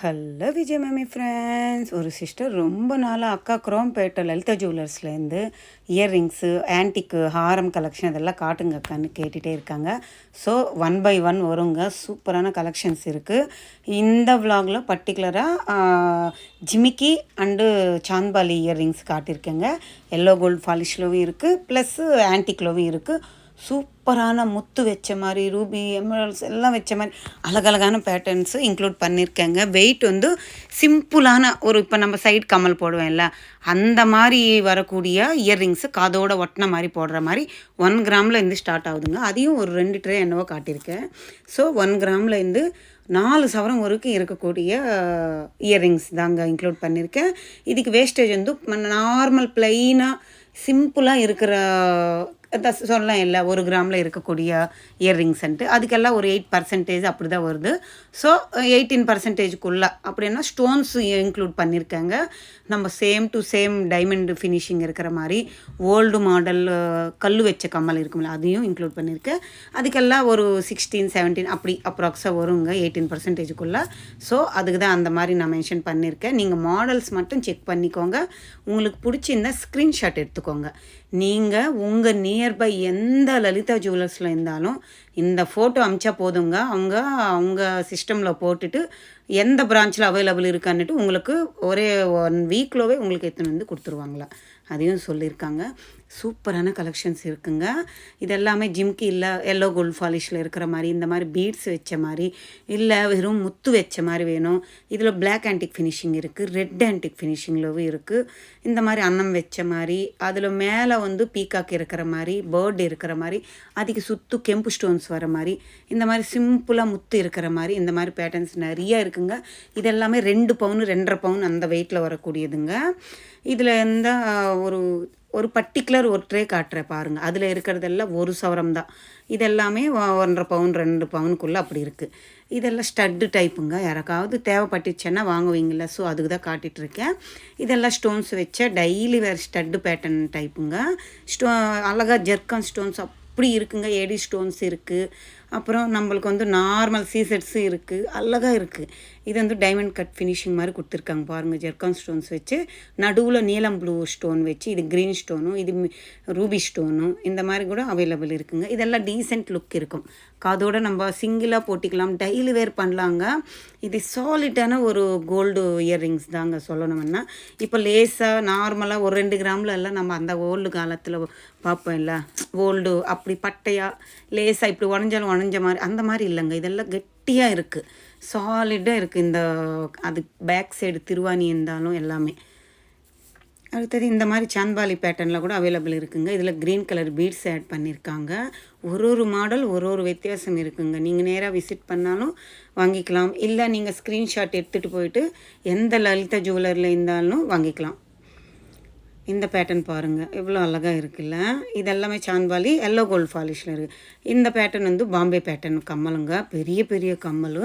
Hello Vijay மேமி friends. ஒரு sister ரொம்ப நாளாக அக்கா குரோம்பேட்டை லலிதா ஜுவல்லர்ஸ்லேருந்து இயர்ரிங்ஸு, ஆன்டிக்கு, ஹாரம் கலெக்ஷன் இதெல்லாம் காட்டுங்க அக்கான்னு கேட்டுகிட்டே இருக்காங்க. ஸோ 1 by 1 வருங்க. சூப்பரான கலெக்ஷன்ஸ் இருக்குது. இந்த விலாகில் பர்டிகுலராக ஜிமிக்கி அண்டு சாந்த்பாலி இயர்ரிங்ஸ் காட்டியிருக்கேங்க. எல்லோ கோல்டு ஃபாலிஷ்லவும் இருக்குது, ப்ளஸ்ஸு ஆன்டிக்லவும் இருக்குது. சூப்பரான முத்து வச்ச மாதிரி, ரூபி, எமரல்ஸ் எல்லாம் வச்ச மாதிரி அழகழகான பேட்டர்ன்ஸு இன்க்ளூட் பண்ணியிருக்கேங்க. வெயிட் வந்து சிம்பிளான இப்போ நம்ம சைடு கமல் போடுவேன்ல அந்த மாதிரி வரக்கூடிய இயர்ரிங்ஸு, காதோட ஒட்டின மாதிரி போடுற மாதிரி 1 கிராமில் இருந்து ஸ்டார்ட் ஆகுதுங்க. அதையும் ஒரு 2 ட்ரே என்னவோ காட்டியிருக்கேன். ஸோ 1 கிராமில் இருந்து 4 சவரம் வரைக்கும் இருக்கக்கூடிய இயர்ரிங்ஸ் தாங்க இன்க்ளூட் பண்ணியிருக்கேன். இதுக்கு வேஸ்டேஜ் வந்து நார்மல் ப்ளைனாக சிம்பிளாக இருக்கிற சொல்லலாம் இல்லை 1 கிராமில் இருக்கக்கூடிய இயர்ரிங்ஸ்ன்ட்டு அதுக்கெல்லாம் ஒரு 8% அப்படி தான் வருது. ஸோ 18%க்குள்ளே அப்படின்னா ஸ்டோன்ஸு இன்க்ளூட் பண்ணியிருக்காங்க. நம்ம same to same diamond finishing இருக்கிற மாதிரி ஓல்டு மாடல் கல் வச்ச கம்மல் இருக்கும்ல அதையும் இன்க்ளூட் பண்ணியிருக்கேன். அதுக்கெல்லாம் ஒரு 16, 17 அப்படி அப்ராக்ஸாக வருங்க 18%க்குள்ளே. ஸோ அதுக்கு தான் அந்த மாதிரி நான் மென்ஷன் பண்ணியிருக்கேன். நீங்கள் மாடல்ஸ் மட்டும் செக் பண்ணிக்கோங்க. உங்களுக்கு பிடிச்சிருந்தா ஸ்க்ரீன்ஷாட் எடுத்துக்கோங்க. நீங்கள் உங்கள் நியர்பை எந்த லலிதா ஜுவல்லர்ஸில் இருந்தாலும் இந்த ஃபோட்டோ அமிச்சா போதுங்க. அவங்க சிஸ்டமில் போட்டுட்டு எந்த பிரான்ச்சில் அவைலபிள் இருக்கான்னுட்டு உங்களுக்கு ஒரே 1 வீக்லவே உங்களுக்கு எடுத்துன்னு வந்து கொடுத்துருவாங்களா அதையும் சொல்லியிருக்காங்க. சூப்பரான கலெக்ஷன்ஸ் இருக்குங்க. இதெல்லாமே ஜிம்கி இல்லை எல்லோ கோல்டு ஃபாலிஷில் இருக்கிற மாதிரி, இந்த மாதிரி பீட்ஸ் வச்ச மாதிரி, இல்லை வெறும் முத்து வச்ச மாதிரி வேணும். இதில் பிளாக் ஆன்டிக் ஃபினிஷிங் இருக்குது, ரெட் ஆன்டிக் ஃபினிஷிங்லவும் இருக்குது. இந்த மாதிரி அன்னம் வச்ச மாதிரி, அதில் மேலே வந்து பீகாக் இருக்கிற மாதிரி, பேர்டு இருக்கிற மாதிரி, அதுக்கு சுற்று கெம்பு ஸ்டோன்ஸ் வர மாதிரி, இந்த மாதிரி சிம்பிளாக முத்து இருக்கிற மாதிரி, இந்த மாதிரி பேட்டர்ன்ஸ் நிறையா இருக்குங்க. இதெல்லாமே 2 பவுன் 2.5 பவுன் அந்த வெயிட்டில் வரக்கூடியதுங்க. இதில் எந்த ஒரு பர்டிகுலர் ஒரு ட்ரே காட்டுறேன் பாருங்கள். அதில் இருக்கிறதெல்லாம் 1 சவரம் தான். இதெல்லாமே 1.5 பவுன் 2 பவுனுக்குள்ளே அப்படி இருக்குது. இதெல்லாம் ஸ்டட்டு டைப்புங்க. யாருக்காவது தேவைப்பட்டுச்சுன்னா வாங்குவீங்கள, ஸோ அதுக்கு தான் காட்டிகிட்ருக்கேன். இதெல்லாம் ஸ்டோன்ஸ் வச்ச டெய்லி வேர் ஸ்டட்டு பேட்டர்ன் டைப்புங்க. அழகாக ஜெர்கான் ஸ்டோன்ஸ் அப்படி இருக்குங்க. ஏடி ஸ்டோன்ஸ் இருக்குது. அப்புறம் நம்மளுக்கு வந்து நார்மல் சீசெட்ஸு இருக்குது. அழகாக இருக்குது. இது வந்து டைமண்ட் கட் ஃபினிஷிங் மாதிரி கொடுத்துருக்காங்க பாருங்கள். ஜெர்கான் ஸ்டோன்ஸ் வச்சு நடுவில் நீலம் ப்ளூ ஸ்டோன் வச்சு, இது க்ரீன் ஸ்டோனும், இது ரூபி ஸ்டோனும், இந்த மாதிரி கூட அவைலபிள் இருக்குங்க. இதெல்லாம் டீசென்ட் லுக் இருக்கும். காதோடு நம்ம சிங்கிளாக போட்டிக்கலாம், டெய்லி வேர் பண்ணலாங்க. இது சாலிட்டான ஒரு கோல்டு இயர்ரிங்ஸ் தாங்க சொல்லணும்னா. இப்போ லேஸாக நார்மலாக ஒரு 2 கிராமில் எல்லாம் நம்ம அந்த ஓல்டு காலத்தில் பார்ப்போம்ல, ஓல்டு அப்படி பட்டையாக லேஸாக இப்படி உடஞ்சாலும் உடஞ்ச மாதிரி அந்த மாதிரி இல்லைங்க. இதெல்லாம் கெட்டியாக இருக்குது, சாலிடாக இருக்குது. இந்த அது பேக் சைடு திருவாணி இருந்தாலும் எல்லாமே. அடுத்தது இந்த மாதிரி சாந்த்பாலி பேட்டர்னில் கூட அவைலபிள் இருக்குங்க. இதில் க்ரீன் கலர் பீட்ஸ் ஆட் பண்ணியிருக்காங்க. ஒரு மாடல் ஒரு வித்தியாசம் இருக்குங்க. நீங்கள் நேராக விசிட் பண்ணாலும் வாங்கிக்கலாம், இல்லை நீங்கள் ஸ்க்ரீன்ஷாட் எடுத்துகிட்டு போயிட்டு எந்த லலிதா ஜுவல்லரில் இருந்தாலும் வாங்கிக்கலாம். இந்த பேட்டர்ன் பாருங்கள் எவ்வளோ அழகாக இருக்குல்ல. இதெல்லாமே சாந்த்பாலி எல்லோ கோல்டு ஃபாலிஷில் இருக்குது. இந்த பேட்டர்ன் வந்து பாம்பே பேட்டர்ன் கம்மலுங்க. பெரிய பெரிய கம்மல்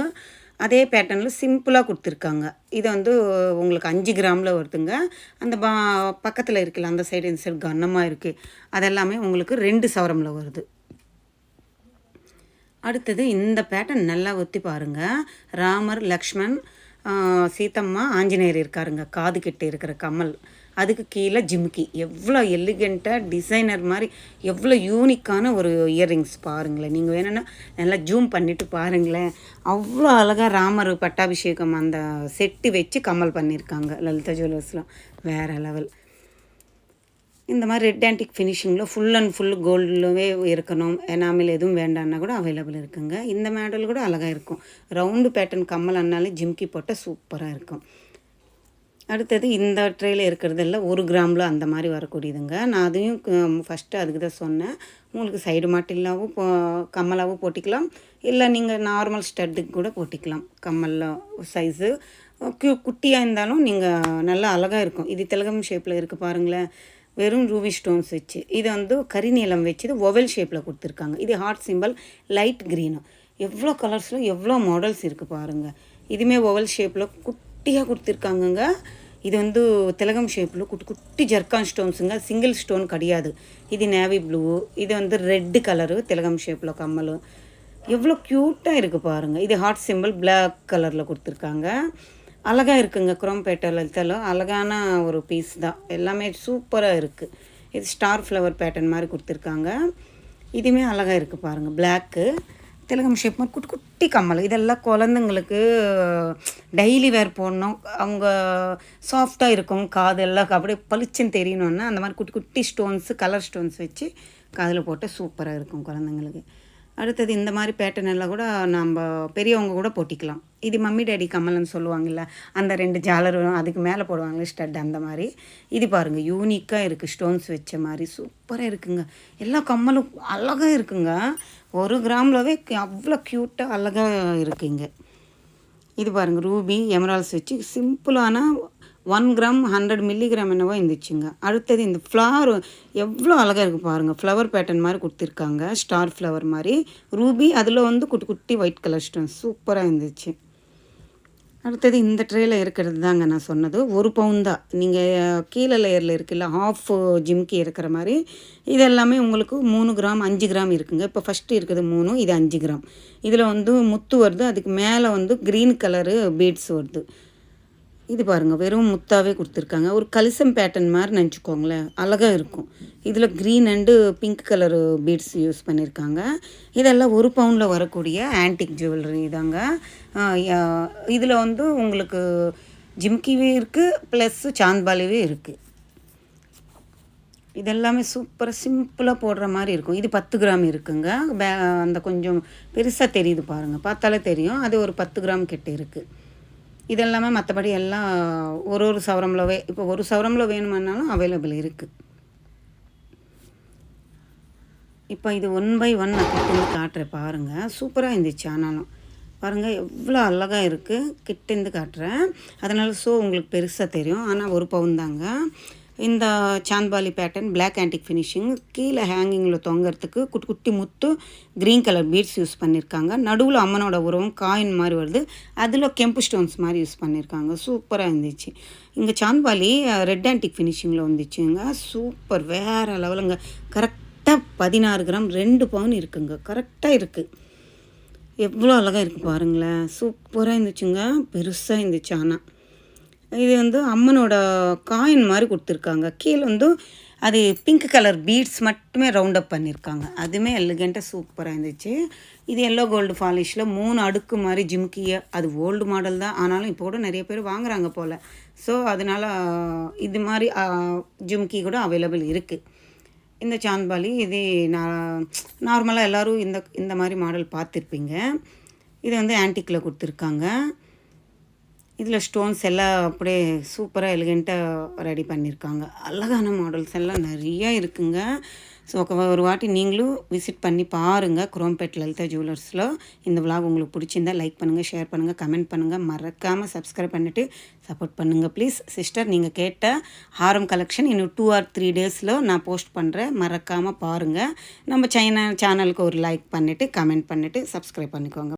அதே பேட்டர்னில் சிம்பிளாக கொடுத்துருக்காங்க. இது வந்து உங்களுக்கு 5 கிராமில் வருதுங்க. அந்த பக்கத்தில் இருக்குல்ல அந்த சைடு இந்த சைடு கனமாக இருக்குது. அதெல்லாமே உங்களுக்கு 2 சவரமில் வருது. அடுத்தது இந்த பேட்டர்ன் நல்லா ஒத்தி பாருங்கள். ராமர், லக்ஷ்மண், சீதம்மா, ஆஞ்சநேயர் இருக்காருங்க. காது கிட்ட இருக்கிற கம்மல், அதுக்கு கீழே ஜிம்கி. எவ்வளோ எலிகெண்ட்டாக டிசைனர் மாதிரி எவ்வளோ யூனிக்கான ஒரு இயர்ரிங்ஸ் பாருங்களேன். நீங்கள் வேணும்னா நல்லா ஜூம் பண்ணிவிட்டு பாருங்களேன். அவ்வளோ அழகாக ராமர் பட்டாபிஷேகம் அந்த செட்டு வச்சு கம்மல் பண்ணியிருக்காங்க லலிதா ஜுவல்லர்ஸ்லாம். வேறு லெவல். இந்த மாதிரி ரெட் ஆன்டிக் ஃபினிஷிங்கில் ஃபுல் அண்ட் ஃபுல் கோல்டுலவே இருக்கணும், எனாமல் எதுவும் வேண்டான்னா கூட அவைலபிள் இருக்குங்க. இந்த மாடல் கூட அழகாக இருக்கும். ரவுண்டு பேட்டர்ன் கம்மல் அண்ணாலே ஜிம்கி போட்டால் சூப்பராக இருக்கும். அடுத்தது இந்த ட்ரேயில் இருக்கிறதெல்லாம் 1 கிராமில் அந்த மாதிரி வரக்கூடியதுங்க. நான் அதையும் ஃபஸ்ட்டு அதுக்கு தான் சொன்னேன். உங்களுக்கு சைடு மாட்டில்லாவும் கம்மலாகவும் போட்டிக்கலாம், இல்லை நீங்கள் நார்மல் ஸ்டட்டுக்கு கூட போட்டிக்கலாம். கம்மல் சைஸு குட்டியாக இருந்தாலும் நீங்கள் நல்லா அழகாக இருக்கும். இது திலகம் ஷேப்பில் இருக்குது பாருங்களேன். வெறும் ரூபி ஸ்டோன்ஸ் வச்சு, இது வந்து கரிநீலம் வச்சு இது ஒவல் ஷேப்பில் கொடுத்துருக்காங்க. இது ஹார்ட் சிம்பிள் லைட் க்ரீனு. எவ்வளோ கலர்ஸில் எவ்வளோ மாடல்ஸ் இருக்குது பாருங்கள். இதுவுமே ஒவல் ஷேப்பில் குட்டியாக கொடுத்துருக்காங்கங்க. இது வந்து திலகம் ஷேப்பில் குட்டி ஜர்கான் ஸ்டோன்ஸுங்க. சிங்கிள் ஸ்டோன் கிடையாது. இது நேவி ப்ளூ, இது வந்து ரெட்டு கலரு திலகம் ஷேப்பில் கம்மல். எவ்வளோ க்யூட்டாக இருக்குது பாருங்கள். இது ஹார்ட் சிம்பிள் பிளாக் கலரில் கொடுத்துருக்காங்க. அழகாக இருக்குங்க. குரோம்பேட்டை லலிதால அழகான ஒரு பீஸ் தான். எல்லாமே சூப்பராக இருக்குது. இது ஸ்டார் ஃப்ளவர் பேட்டர்ன் மாதிரி கொடுத்துருக்காங்க. இதுவுமே அழகாக இருக்குது பாருங்கள். பிளாக்கு திலகம் ஷேப் மாதிரி குட்டி குட்டி கம்மல். இதெல்லாம் குழந்தைங்களுக்கு டெய்லி வேர் போடணும். அவங்க சாஃப்டாக இருக்கும் காதெல்லாம் அப்படியே பளிச்சுன்னு தெரியணுன்னா அந்த மாதிரி குட்டி குட்டி ஸ்டோன்ஸு கலர் ஸ்டோன்ஸ் வச்சு காதில் போட்டால் சூப்பராக இருக்கும் குழந்தைங்களுக்கு. அடுத்தது இந்த மாதிரி பேட்டர்ன் எல்லாம் கூட நம்ம பெரியவங்க கூட போட்டிக்கலாம். இது மம்மி டேடி கம்மல்னு சொல்லுவாங்கள்ல, அந்த 2 ஜாலர் அதுக்கு மேலே போடுவாங்களே ஸ்டட், அந்த மாதிரி. இது பாருங்கள் யூனிக்காக இருக்குது. ஸ்டோன்ஸ் வச்ச மாதிரி சூப்பராக இருக்குங்க. எல்லா கம்மலும் அழகாக இருக்குங்க. 1 கிராம்லவே அவ்வளோ க்யூட்டாக அழகாக இருக்குங்க. இது பாருங்கள் ரூபி எமரால்ஸ் வச்சு சிம்பிளான 1 கிராம் 100 மில்லிகிராம் என்னவோ இருந்துச்சுங்க. அடுத்தது இந்த ஃப்ளவர் எவ்வளோ அழகாக இருக்குது பாருங்கள். ஃப்ளவர் பேட்டர்ன் மாதிரி கொடுத்துருக்காங்க. ஸ்டார் ஃப்ளவர் மாதிரி ரூபி, அதில் வந்து குட்டி குட்டி ஒயிட் கலர் ஸ்டோன் சூப்பராக இருந்துச்சு. அடுத்தது இந்த ட்ரேயில் இருக்கிறது தாங்க நான் சொன்னது. 1 பவுன் தான். நீங்கள் கீழே லேயரில் இருக்குல்ல, ஹாஃப் ஜிம்கி இருக்கிற மாதிரி இது எல்லாமே உங்களுக்கு 3 கிராம் 5 கிராம் இருக்குங்க. இப்போ ஃபஸ்ட்டு இருக்குது 3, இது 5 கிராம். இதில் வந்து முத்து வருது, அதுக்கு மேலே வந்து க்ரீன் கலரு பீட்ஸ் வருது. இது பாருங்கள் வெறும் முத்தாவே கொடுத்துருக்காங்க. ஒரு கலிசம் பேட்டர்ன் மாதிரி நினச்சிக்கோங்களேன், அழகாக இருக்கும். இதில் green and pink colour beads use பண்ணியிருக்காங்க. இதெல்லாம் 1 பவுனில் வரக்கூடிய ஆன்டிக் ஜுவல்லரி தாங்க. இதில் வந்து உங்களுக்கு ஜிம்கிவே இருக்குது, ப்ளஸ்ஸு சாந்த்பாலிவே இருக்குது. இதெல்லாமே சூப்பராக சிம்பிளாக போடுற மாதிரி இருக்கும். இது 10 கிராம் இருக்குங்க. அந்த கொஞ்சம் பெருசாக தெரியுது பாருங்கள், பார்த்தாலே தெரியும். அது ஒரு 10 கிராம் கிட்ட இருக்குது. இதெல்லாமே மற்றபடி எல்லாம் ஒரு சவரம்லவே, இப்போ 1 சவரம்ல வேணுமானாலும் அவைலபிள் இருக்குது. இப்போ இது 1 பை 1 நான் கிட்டேருந்து காட்டுறேன் பாருங்கள். சூப்பராக இருந்துச்சு. ஆனாலும் பாருங்கள் எவ்வளோ அழகாக இருக்குது. கிட்டேருந்து காட்டுறேன், அதனால் உங்களுக்கு பெருசாக தெரியும். ஆனால் 1 பவுன் தாங்க. இந்த Chandbali pattern black antique finishing. கீழே ஹேங்கிங்கில் தொங்கிறதுக்கு குட்டி குட்டி முத்து க்ரீன் கலர் பீட்ஸ் யூஸ் பண்ணியிருக்காங்க. நடுவில் அம்மனோட உருவம் காயின் மாதிரி வருது, அதில் கெம்பு ஸ்டோன்ஸ் மாதிரி யூஸ் பண்ணியிருக்காங்க. சூப்பராக இருந்துச்சு. இங்கே சாந்த்பாலி ரெட் ஆன்டிக் ஃபினிஷிங்கில் வந்துச்சுங்க. சூப்பர், வேறு லெவலுங்க. கரெக்டாக 16 கிராம் 2 பவுன் இருக்குங்க. கரெக்டாக இருக்குது. எவ்வளோ அழகாக இருக்குது பாருங்களேன். சூப்பராக இருந்துச்சுங்க. பெருசாக இருந்துச்சு. ஆனால் இது வந்து அம்மனோட காயின் மாதிரி கொடுத்துருக்காங்க. கீழே வந்து அது பிங்க் கலர் பீட்ஸ் மட்டுமே ரவுண்ட் அப் பண்ணியிருக்காங்க. அதுவுமே எலிகெண்ட்டாக சூப்பராக இருந்துச்சு. இது எல்லோ கோல்டு ஃபாலிஷில் 3 அடுக்கு மாதிரி ஜிம்கியை. அது ஓல்டு மாடல் தான், ஆனாலும் இப்போ கூட நிறைய பேர் வாங்குறாங்க போல். ஸோ அதனால் இது மாதிரி ஜிம்கி கூட அவைலபிள் இருக்குது. இந்த சாந்த்பாலி இது நார்மலாக எல்லோரும் இந்த மாதிரி மாடல் பார்த்துருப்பீங்க. இது வந்து ஆன்டிக்கில் கொடுத்துருக்காங்க. இதில் ஸ்டோன்ஸ் எல்லாம் அப்படியே சூப்பராக எலிகெண்ட்டாக ரெடி பண்ணியிருக்காங்க. அழகான மாடல்ஸ் எல்லாம் நிறையா இருக்குங்க. ஸோ ஒரு வாட்டி நீங்களும் விசிட் பண்ணி பாருங்கள் குரோம்பேட் லலிதா ஜுவல்லர்ஸில். இந்த விலாக் உங்களுக்கு பிடிச்சிருந்தா லைக் பண்ணுங்கள், ஷேர் பண்ணுங்கள், கமெண்ட் பண்ணுங்கள். மறக்காமல் சப்ஸ்கிரைப் பண்ணிவிட்டு சப்போர்ட் பண்ணுங்கள் ப்ளீஸ். சிஸ்டர், நீங்கள் கேட்ட ஹாரம் கலெக்ஷன் இன்னும் 2 or 3 டேஸில் நான் போஸ்ட் பண்ணுறேன். மறக்காமல் பாருங்கள். நம்ம சேனலுக்கு ஒரு லைக் பண்ணிவிட்டு கமெண்ட் பண்ணிவிட்டு சப்ஸ்கிரைப் பண்ணிக்கோங்க.